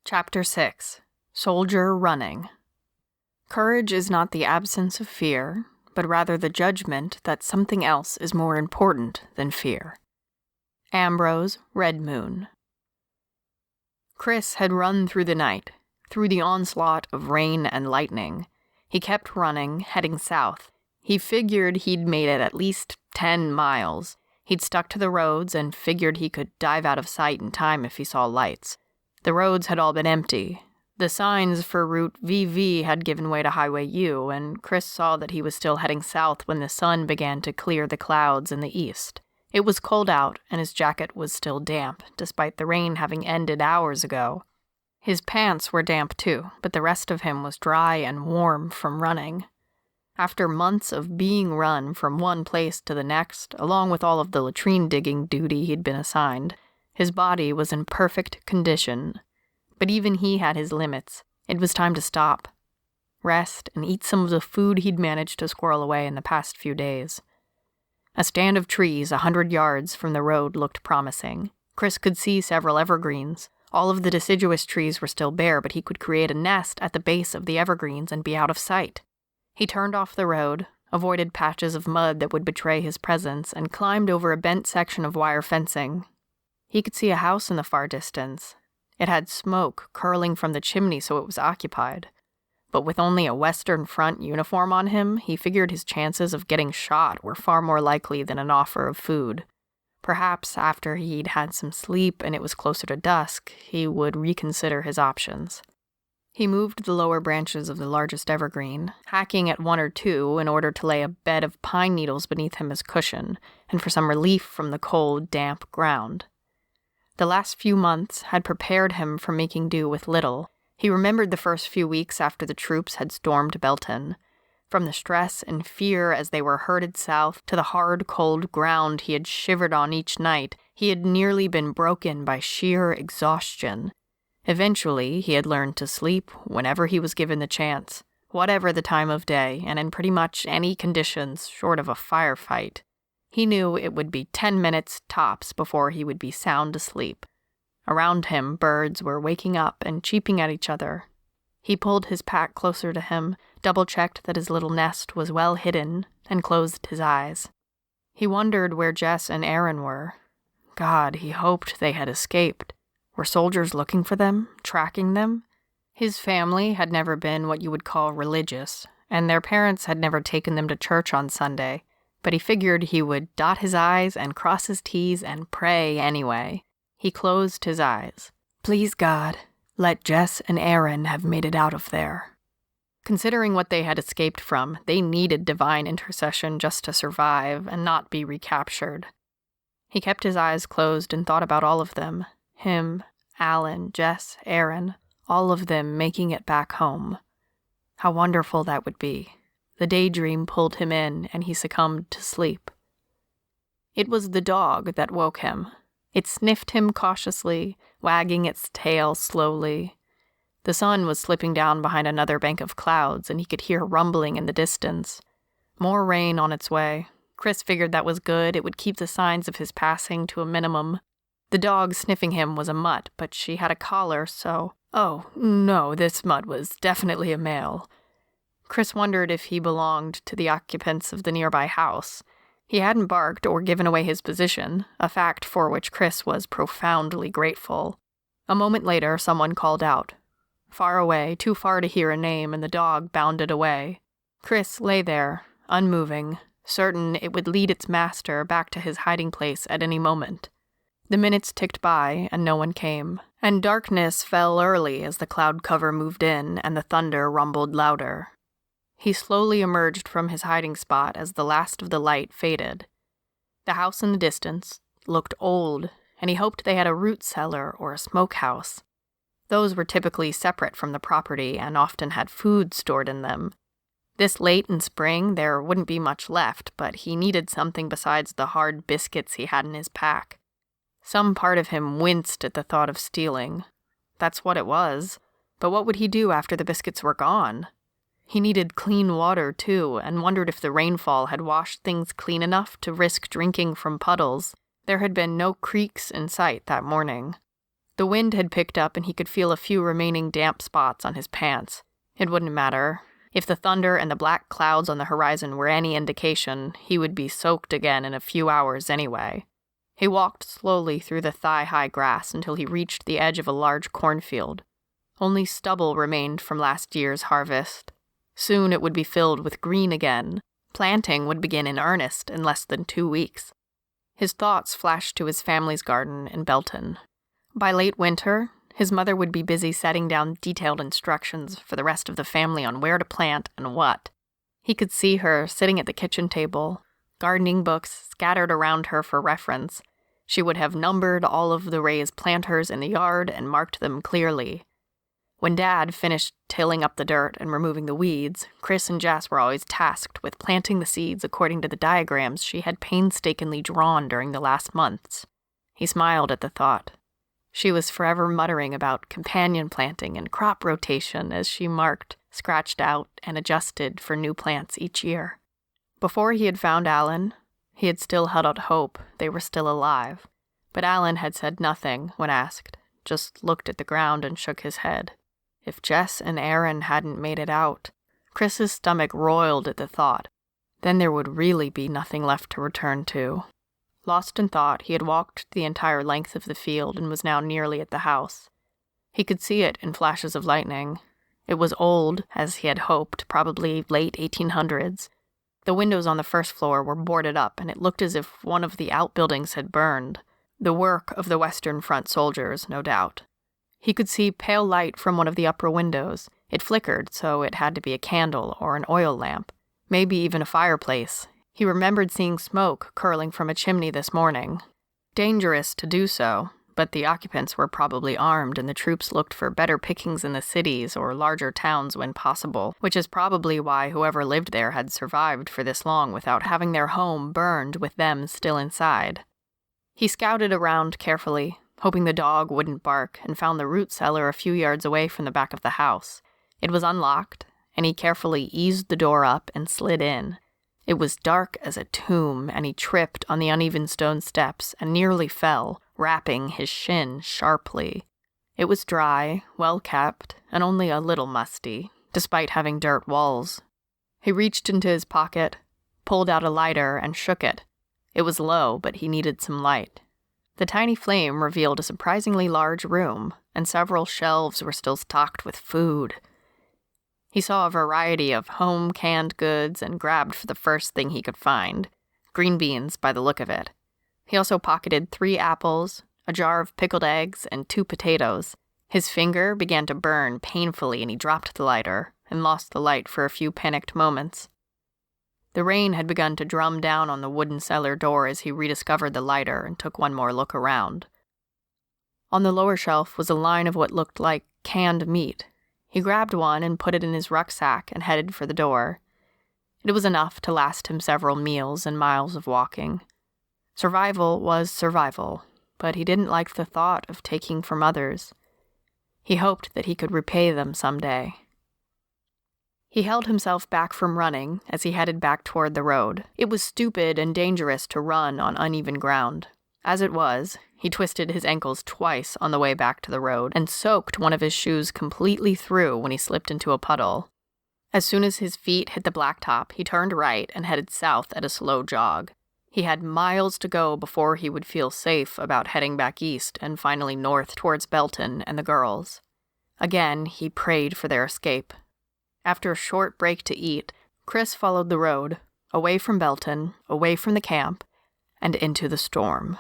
Chapter 6. Soldier Running. Courage is not the absence of fear, but rather the judgment that something else is more important than fear. Ambrose, Red Moon. Chris had run through the night, through the onslaught of rain and lightning. He kept running, heading south. He figured he'd made it at least 10 miles. He'd stuck to the roads and figured he could dive out of sight in time if he saw lights. The roads had all been empty. The signs for Route VV had given way to Highway U, and Chris saw that he was still heading south when the sun began to clear the clouds in the east. It was cold out, and his jacket was still damp, despite the rain having ended hours ago. His pants were damp too, but the rest of him was dry and warm from running. After months of being run from one place to the next, along with all of the latrine digging duty he'd been assigned, his body was in perfect condition. But even he had his limits. It was time to stop, rest, and eat some of the food he'd managed to squirrel away in the past few days. A stand of trees 100 yards from the road looked promising. Chris could see several evergreens. All of the deciduous trees were still bare, but he could create a nest at the base of the evergreens and be out of sight. He turned off the road, avoided patches of mud that would betray his presence, and climbed over a bent section of wire fencing. He could see a house in the far distance. It had smoke curling from the chimney, so it was occupied. But with only a Western Front uniform on him, he figured his chances of getting shot were far more likely than an offer of food. Perhaps after he'd had some sleep and it was closer to dusk, he would reconsider his options. He moved the lower branches of the largest evergreen, hacking at one or two in order to lay a bed of pine needles beneath him as cushion, and for some relief from the cold, damp ground. The last few months had prepared him for making do with little. He remembered the first few weeks after the troops had stormed Belton. From the stress and fear as they were herded south to the hard, cold ground he had shivered on each night, he had nearly been broken by sheer exhaustion. Eventually, he had learned to sleep whenever he was given the chance, whatever the time of day, and in pretty much any conditions short of a firefight. He knew it would be 10 minutes tops before he would be sound asleep. Around him, birds were waking up and cheeping at each other. He pulled his pack closer to him, double-checked that his little nest was well hidden, and closed his eyes. He wondered where Jess and Aaron were. God, he hoped they had escaped. Were soldiers looking for them, tracking them? His family had never been what you would call religious, and their parents had never taken them to church on Sunday, but he figured he would dot his I's and cross his T's and pray anyway. He closed his eyes. Please, God, let Jess and Aaron have made it out of there. Considering what they had escaped from, they needed divine intercession just to survive and not be recaptured. He kept his eyes closed and thought about all of them. Him, Alan, Jess, Aaron, all of them making it back home. How wonderful that would be. The daydream pulled him in, and he succumbed to sleep. It was the dog that woke him. It sniffed him cautiously, wagging its tail slowly. The sun was slipping down behind another bank of clouds, and he could hear rumbling in the distance. More rain on its way. Chris figured that was good. It would keep the signs of his passing to a minimum. The dog sniffing him was a mutt, but she had a collar, so... Oh, no, this mutt was definitely a male. Chris wondered if he belonged to the occupants of the nearby house. He hadn't barked or given away his position, a fact for which Chris was profoundly grateful. A moment later, someone called out. Far away, too far to hear a name, and the dog bounded away. Chris lay there, unmoving, certain it would lead its master back to his hiding place at any moment. The minutes ticked by, and no one came, and darkness fell early as the cloud cover moved in and the thunder rumbled louder. He slowly emerged from his hiding spot as the last of the light faded. The house in the distance looked old, and he hoped they had a root cellar or a smokehouse. Those were typically separate from the property and often had food stored in them. This late in spring, there wouldn't be much left, but he needed something besides the hard biscuits he had in his pack. Some part of him winced at the thought of stealing. That's what it was. But what would he do after the biscuits were gone? He needed clean water, too, and wondered if the rainfall had washed things clean enough to risk drinking from puddles. There had been no creeks in sight that morning. The wind had picked up and he could feel a few remaining damp spots on his pants. It wouldn't matter. If the thunder and the black clouds on the horizon were any indication, he would be soaked again in a few hours anyway. He walked slowly through the thigh-high grass until he reached the edge of a large cornfield. Only stubble remained from last year's harvest. Soon it would be filled with green again. Planting would begin in earnest in less than 2 weeks. His thoughts flashed to his family's garden in Belton. By late winter, his mother would be busy setting down detailed instructions for the rest of the family on where to plant and what. He could see her sitting at the kitchen table, gardening books scattered around her for reference. She would have numbered all of the raised planters in the yard and marked them clearly. When Dad finished tilling up the dirt and removing the weeds, Chris and Jess were always tasked with planting the seeds according to the diagrams she had painstakingly drawn during the last months. He smiled at the thought. She was forever muttering about companion planting and crop rotation as she marked, scratched out, and adjusted for new plants each year. Before he had found Alan, he had still held out hope they were still alive. But Alan had said nothing when asked, just looked at the ground and shook his head. If Jess and Aaron hadn't made it out, Chris's stomach roiled at the thought. Then there would really be nothing left to return to. Lost in thought, he had walked the entire length of the field and was now nearly at the house. He could see it in flashes of lightning. It was old, as he had hoped, probably late 1800s. The windows on the first floor were boarded up, and it looked as if one of the outbuildings had burned. The work of the Western Front soldiers, no doubt. He could see pale light from one of the upper windows. It flickered, so it had to be a candle or an oil lamp, maybe even a fireplace. He remembered seeing smoke curling from a chimney this morning. Dangerous to do so, but the occupants were probably armed and the troops looked for better pickings in the cities or larger towns when possible, which is probably why whoever lived there had survived for this long without having their home burned with them still inside. He scouted around carefully, hoping the dog wouldn't bark, and found the root cellar a few yards away from the back of the house. It was unlocked, and he carefully eased the door up and slid in. It was dark as a tomb, and he tripped on the uneven stone steps and nearly fell, rapping his shin sharply. It was dry, well-kept, and only a little musty, despite having dirt walls. He reached into his pocket, pulled out a lighter, and shook it. It was low, but he needed some light. The tiny flame revealed a surprisingly large room, and several shelves were still stocked with food. He saw a variety of home canned goods and grabbed for the first thing he could find, green beans by the look of it. He also pocketed 3 apples, a jar of pickled eggs, and 2 potatoes. His finger began to burn painfully and he dropped the lighter and lost the light for a few panicked moments. The rain had begun to drum down on the wooden cellar door as he rediscovered the lighter and took one more look around. On the lower shelf was a line of what looked like canned meat. He grabbed one and put it in his rucksack and headed for the door. It was enough to last him several meals and miles of walking. Survival was survival, but he didn't like the thought of taking from others. He hoped that he could repay them someday. He held himself back from running as he headed back toward the road. It was stupid and dangerous to run on uneven ground. As it was, he twisted his ankles twice on the way back to the road and soaked one of his shoes completely through when he slipped into a puddle. As soon as his feet hit the blacktop, he turned right and headed south at a slow jog. He had miles to go before he would feel safe about heading back east and finally north towards Belton and the girls. Again, he prayed for their escape. After a short break to eat, Chris followed the road, away from Belton, away from the camp, and into the storm.